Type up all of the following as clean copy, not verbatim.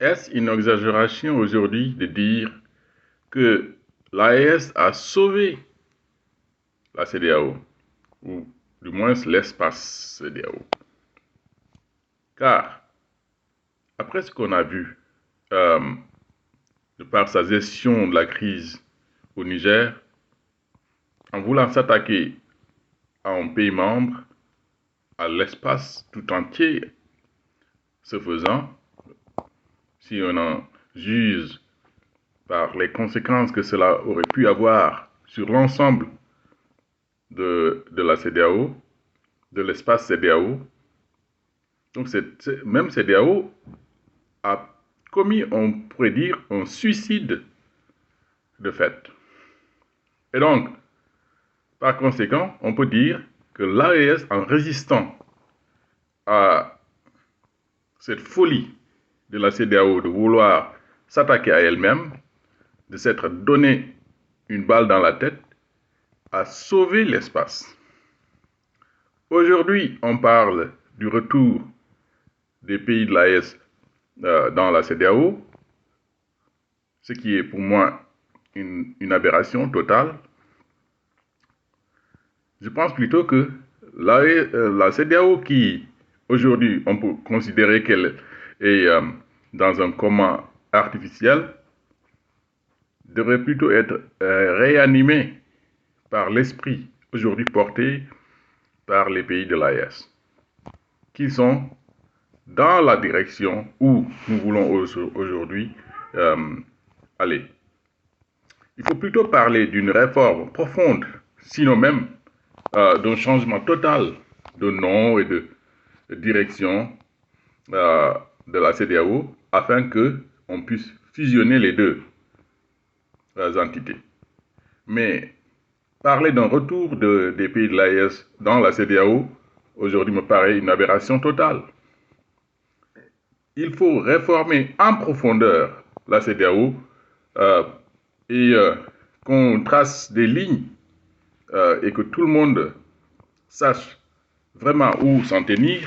Est-ce une exagération aujourd'hui de dire que l'AES a sauvé la CEDEAO, ou du moins l'espace CEDEAO? Car, après ce qu'on a vu, euh, de par sa gestion de la crise au Niger, en voulant s'attaquer à un pays membre, à l'espace tout entier, ce faisant, si on en juge par les conséquences que cela aurait pu avoir sur l'ensemble de la CEDEAO, de l'espace CEDEAO, donc même CEDEAO a commis, on pourrait dire, un suicide de fait. Et donc, par conséquent, on peut dire que l'AES, en résistant à cette folie de la CEDEAO de vouloir s'attaquer à elle-même, de s'être donné une balle dans la tête, a sauvé l'espace. Aujourd'hui, on parle du retour des pays de l'AES dans la CEDEAO, ce qui est pour moi une aberration totale. Je pense plutôt que la CEDEAO, qui aujourd'hui on peut considérer qu'elle est dans un coma artificiel, devrait plutôt être réanimée par l'esprit aujourd'hui porté par les pays de l'AES, qui sont dans la direction où nous voulons aujourd'hui aller. Il faut plutôt parler d'une réforme profonde, sinon même d'un changement total de nom et de direction de la CEDEAO, afin qu'on puisse fusionner les deux entités. Mais parler d'un retour des pays de l'AES dans la CEDEAO, aujourd'hui me paraît une aberration totale. Il faut réformer en profondeur la CEDEAO et qu'on trace des lignes et que tout le monde sache vraiment où s'en tenir,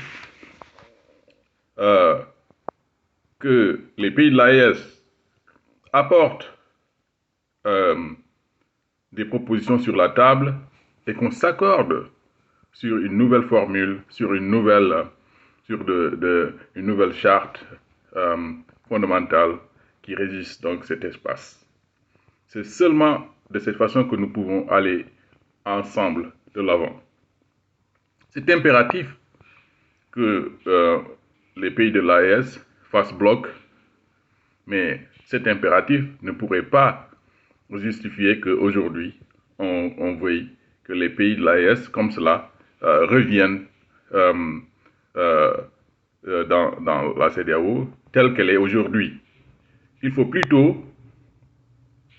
que les pays de l'AES apportent des propositions sur la table et qu'on s'accorde sur une nouvelle formule, sur une nouvelle charte fondamentale qui régisse donc cet espace. C'est seulement de cette façon que nous pouvons aller ensemble de l'avant. C'est impératif que les pays de l'AES fassent bloc, mais cet impératif ne pourrait pas justifier qu'aujourd'hui, on veuille que les pays de l'AES, comme cela, reviennent dans la CEDEAO telle qu'elle est aujourd'hui. Il faut plutôt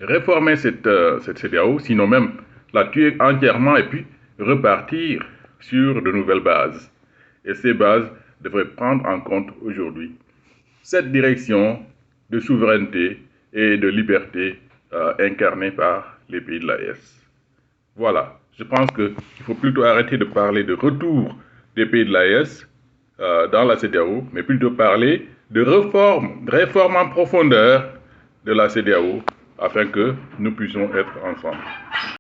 réformer cette CEDEAO, sinon même la tuer entièrement et puis repartir sur de nouvelles bases. Et ces bases devraient prendre en compte aujourd'hui cette direction de souveraineté et de liberté incarnée par les pays de l'AES. Voilà, je pense qu'il faut plutôt arrêter de parler de retour des pays de l'AES dans la CEDEAO, mais plutôt parler de réforme en profondeur de la CEDEAO afin que nous puissions être ensemble.